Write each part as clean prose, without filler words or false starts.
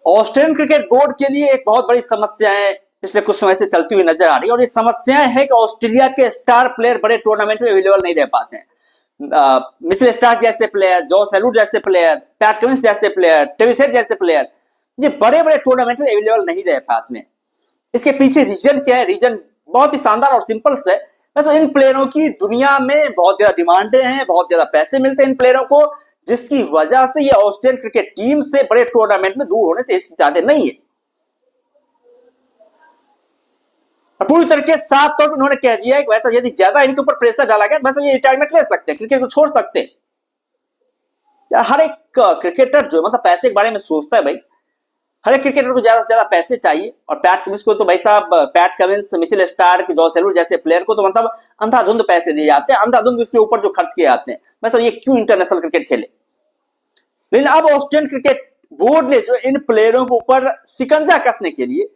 Australian cricket board के लिए एक बहुत बड़ी समस्या है, पिछले कुछ समय से चलती हुई नजर आ रही है। और ये समस्या है कि ऑस्ट्रेलिया के स्टार प्लेयर बड़े टूर्नामेंट में अवेलेबल नहीं रह पाते हैं। मिचेल स्टार्क जैसे प्लेयर, जॉस हेजलवुड जैसे प्लेयर, पैट कमिंस जैसे प्लेयर, ट्रेविस हेड जैसे प्लेयर, ये बड़े बड़े टूर्नामेंट में अवेलेबल नहीं रह पाते हैं। इसके पीछे रीजन क्या है? रीजन बहुत ही शानदार और सिंपल से, बस इन प्लेयरों की दुनिया में बहुत ज्यादा डिमांडें हैं, बहुत ज्यादा पैसे मिलते हैं इन प्लेयरों को, जिसकी वजह से ये ऑस्ट्रेलियन क्रिकेट टीम से बड़े टूर्नामेंट में दूर होने से हिचकिचाते नहीं है। पूरी तरीके से साफ तौर पर उन्होंने कह दिया है कि वैसा यदि ज्यादा इनके ऊपर प्रेशर डाला गया वैसा ये रिटायरमेंट ले सकते हैं, क्रिकेट को छोड़ सकते हैं। हर एक क्रिकेटर जो मतलब पैसे के बारे में सोचता है भाई, हर एक क्रिकेटर को ज्यादा से ज्यादा पैसे चाहिए। और पैट कमिंस को तो भाई साहब, PAT Cummins, Mitchell Starc, Josh Hazlewood जैसे प्लेयर को तो मतलब अंधाधुंध पैसे दिए जाते हैं, अंधाधुंध उसके ऊपर जो खर्च किए जाते हैं, मतलब ये क्यों इंटरनेशनल क्रिकेट खेले। लेकिन अब ऑस्ट्रेलियन क्रिकेट बोर्ड ने जो इन प्लेयरों के ऊपर शिकंजा कसने के लिए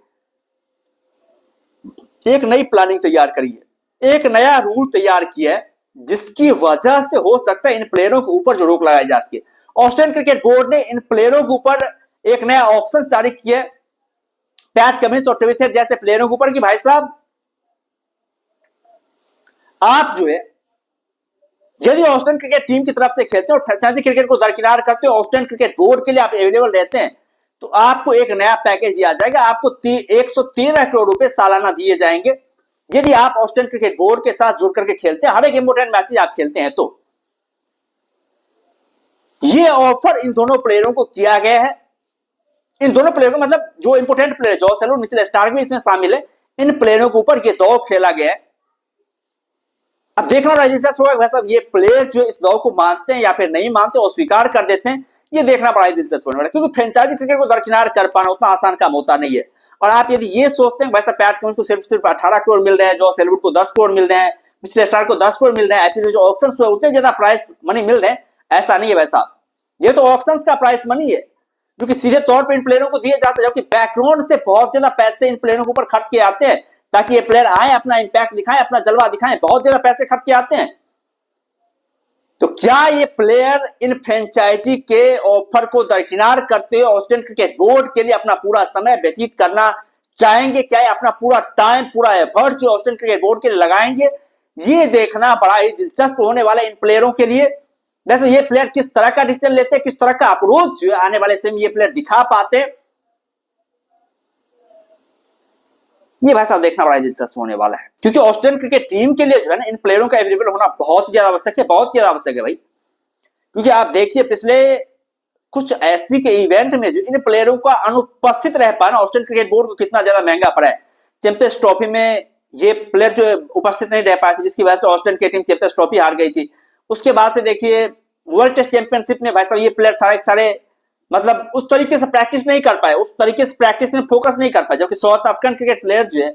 एक नई प्लानिंग तैयार करी है, एक नया रूल तैयार किया है, जिसकी वजह से हो सकता है इन प्लेयरों के ऊपर जो रोक लगाई जा सके। ऑस्ट्रेलियन क्रिकेट बोर्ड ने इन प्लेयरों के ऊपर एक नया ऑप्शन जारी किया है, पैट कमिंस और ट्रेविस हेड जैसे प्लेयरों के ऊपर, कि भाई साहब आप जो है यदि ऑस्ट्रेलियन क्रिकेट टीम की तरफ से खेलते हैं और फ्रेंचाइजी क्रिकेट को दरकिनार करते हो, ऑस्ट्रेलियन क्रिकेट बोर्ड के लिए आप अवेलेबल रहते हैं, तो आपको एक नया पैकेज दिया जाएगा। आपको 113 करोड़ रुपए सालाना दिए जाएंगे यदि आप ऑस्ट्रेलियन क्रिकेट बोर्ड के साथ जुड़ करके खेलते हैं, हर एक इंपोर्टेंट मैचेज आप खेलते हैं। तो ये ऑफर इन दोनों प्लेयरों को किया गया है। इन दोनों प्लेयरों को मतलब जो important player, Josh Hazlewood, Mitchell Starc भी इसमें शामिल है, इन प्लेयरों के ऊपर ये दौर खेला गया है। अब देखना रजिस्टर्स होगा भाई साहब ये प्लेयर जो इस दौर को मानते हैं या फिर नहीं मानते और स्वीकार कर देते हैं, ये देखना बड़ा ही दिलचस्प होने वाला है। क्योंकि फ्रेंचाइजी क्रिकेट को दरकिनार कर पाना उतना आसान काम होता नहीं है। और आप यदि ये सोचते हैं वैसा पैट कमिंस को सिर्फ 18 करोड़ मिल रहे हैं, जॉस हेजलवुड को 10 करोड़ मिल रहे हैं, मिचेल स्टार्क को 10 करोड़ मिल रहे हैं, आईपीएल में जो ऑप्शंस हुए उतने ज्यादा प्राइस मनी मिल रहे हैं, ऐसा नहीं है भाई साहब। ये तो ऑप्शंस का प्राइस मनी है जो कि सीधे तौर पर इन प्लेयरों को दिए जाते हैं, जबकि बैकग्राउंड से बहुत ज्यादा पैसे इन प्लेयरों के ऊपर खर्च किए जाते हैं ताकि ये प्लेयर आए, अपना इंपैक्ट दिखाएं, अपना जलवा दिखाएं। बहुत ज्यादा पैसे खर्च किए जाते हैं। तो क्या ये प्लेयर इन फ्रेंचाइजी के ऑफर को दरकिनार करते हुए ऑस्ट्रेलियन क्रिकेट बोर्ड के लिए अपना पूरा समय व्यतीत करना चाहेंगे? क्या ये अपना पूरा टाइम, पूरा एफर्ट जो ऑस्ट्रेलियन क्रिकेट बोर्ड के लिए लगाएंगे? ये देखना बड़ा ही दिलचस्प होने वाला है इन प्लेयरों के लिए। वैसे ये प्लेयर किस तरह का डिसीजन लेते हैं, किस तरह का अप्रोच जो आने वाले समय ये प्लेयर दिखा पाते हैं, ये भाई साहब देखना बड़ा दिलचस्प होने वाला है। क्योंकि ऑस्ट्रेलियन क्रिकेट टीम के लिए जो है ना इन प्लेयरों का अवेलेबल होना बहुत ज्यादा आवश्यक है, बहुत ज्यादा आवश्यक है भाई। क्योंकि आप देखिए पिछले कुछ ऐसी के इवेंट में जो इन प्लेयरों का अनुपस्थित रह पाना ऑस्ट्रेलियन क्रिकेट बोर्ड को कितना ज्यादा महंगा पड़ा है। चैंपियंस ट्रॉफी में ये प्लेयर जो उपस्थित नहीं रह पाए थे, जिसकी वजह से ऑस्ट्रेलियन की टीम चैंपियंस ट्रॉफी हार गई थी। उसके बाद से देखिए वर्ल्ड टेस्ट चैंपियनशिप में भाई साहब ये प्लेयर सारे मतलब उस तरीके से प्रैक्टिस नहीं कर पाए, उस तरीके से प्रैक्टिस में फोकस नहीं कर पाए। जबकि साउथ अफ्रीकन क्रिकेट प्लेयर जो है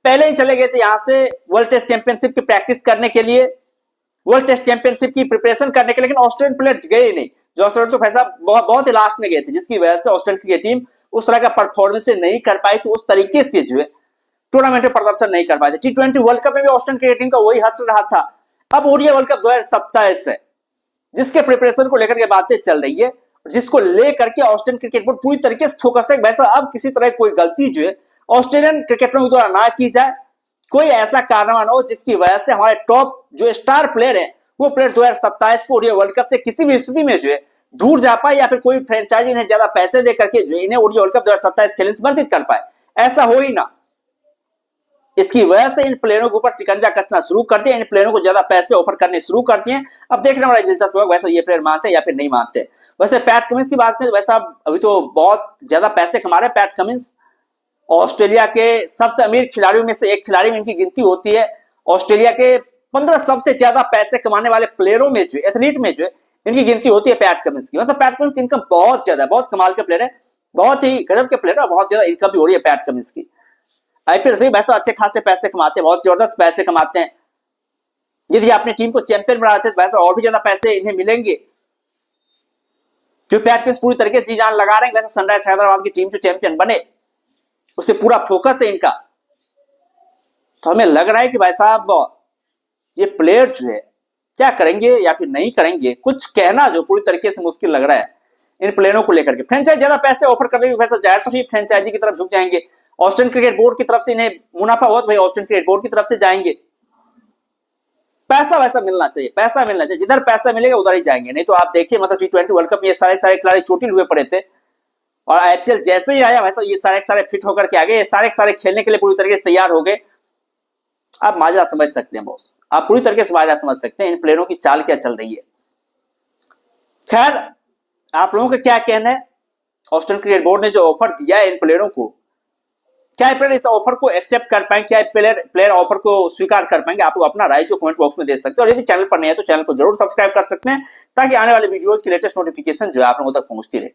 पहले ही चले गए थे यहाँ से वर्ल्ड टेस्ट चैंपियनशिप की प्रैक्टिस करने के लिए, वर्ल्ड टेस्ट चैंपियनशिप की प्रिपरेशन करने के लिए, लेकिन ऑस्ट्रेलियन प्लेयर गए ही नहीं। जो ऑस्ट्रेलिया तो भाई साहब बहुत ही लास्ट में गए थे, जिसकी वजह से ऑस्ट्रेलियन क्रिकेट टीम उस तरह का परफॉर्मेंस नहीं कर पाई थी, उस तरीके से जो है टूर्नामेंट में प्रदर्शन नहीं कर पाए थे। T20 वर्ल्ड कप में भी ऑस्ट्रेलियन क्रिकेट टीम का वही हश्र रहा था। अब ओडीआई वर्ल्ड कप 2027 है, जिसके प्रिपरेशन को लेकर के बातें चल रही है, जिसको लेकर के ऑस्ट्रेलियन क्रिकेट बोर्ड पूरी तरीके से फोकस है। वैसा अब किसी तरह कोई गलती जो है ऑस्ट्रेलियन क्रिकेटरों के द्वारा ना की जाए, कोई ऐसा कारनामा ना हो जिसकी वजह से हमारे टॉप जो स्टार प्लेयर है वो प्लेयर 2027 को ओडीआई वर्ल्ड कप से किसी भी स्थिति में जो है दूर जा पाए, या फिर कोई फ्रेंचाइजी इन्हें ज्यादा पैसे दे करके जो इन्हें ओडीआई वर्ल्ड कप 2027 खेलने से वंचित कर पाए, ऐसा हो ही ना। इसकी वजह से इन प्लेयरों के ऊपर शिकंजा कसना शुरू कर दिया, इन प्लेयरों को ज्यादा पैसे ऑफर करने शुरू कर दिए। अब देखना बड़ा दिलचस्प होगा वैसे ये प्लेयर मानते हैं या फिर नहीं मानते। वैसे पैट कमिंस की बात में वैसा अभी तो बहुत ज्यादा पैसे कमा रहे हैं पैट कमिंस, ऑस्ट्रेलिया के सबसे अमीर खिलाड़ियों में से एक खिलाड़ी में इनकी गिनती होती है। ऑस्ट्रेलिया के 15 सबसे ज्यादा पैसे कमाने वाले प्लेयरों में जो एथलीट में जो है इनकी गिनती होती है पैट कमिंस की। मतलब पैट कमिंस की इनकम बहुत ज्यादा, बहुत कमाल के प्लेयर है, बहुत ही गजब के प्लेयर है, बहुत ज्यादा इनकम भी हो रही है पैट कमिंस की। आईपीएल से वैसे अच्छे खासे पैसे कमाते हैं, बहुत जबरदस्त पैसे कमाते हैं। यदि अपनी टीम को चैंपियन बनाते हैं तो वैसे और भी ज्यादा पैसे इन्हें मिलेंगे। जो पैट कमिंस पूरी तरीके से जी जान लगा रहे हैं, वैसे सनराइजर्स हैदराबाद की टीम जो चैंपियन बने उससे पूरा फोकस है इनका। तो हमें लग रहा है कि भाई साहब ये प्लेयर जो है क्या करेंगे या फिर नहीं करेंगे, कुछ कहना जो पूरी तरीके से मुश्किल लग रहा है। इन प्लेयरों को लेकर के। फ्रेंचाइजी ज्यादा पैसे ऑफर कर देगी, वैसा जाहिर तो नहीं फ्रेंचाइजी की तरफ झुक जाएंगे। ऑस्ट्रेलियन क्रिकेट बोर्ड की तरफ से इन्हें मुनाफा हुआ तो भाई ऑस्ट्रेलियन क्रिकेट बोर्ड की तरफ से जाएंगे। पैसा वैसा मिलना चाहिए, पैसा मिलना चाहिए, जिधर पैसा मिलेगा उधर ही जाएंगे। नहीं तो आप देखिए मतलब T20 वर्ल्ड कप में ये सारे खिलाड़ी चोटिल हुए पड़े थे और IPL जैसे ही आया वैसा ये सारे फिट होकर के आ गए, ये सारे खेलने के लिए पूरी तरीके से तैयार हो गए। आप माजरा समझ सकते हैं बॉस, आप पूरी तरीके से माजरा समझ सकते हैं इन प्लेयरों की चाल क्या चल रही है। खैर आप लोगों का क्या कहना है, ऑस्ट्रेलियन क्रिकेट बोर्ड ने जो ऑफर दिया है इन प्लेयरों को, क्या प्लेयर इस ऑफर को एक्सेप्ट कर पाएंगे, क्या प्लेयर ऑफर को स्वीकार कर पाएंगे? आप लोग अपना राय जो कमेंट बॉक्स में दे सकते हैं। और यदि चैनल पर नहीं है तो चैनल को जरूर सब्सक्राइब कर सकते हैं ताकि आने वाले वीडियोस की लेटेस्ट नोटिफिकेशन जो है आप लोगों तक पहुंचती रहे।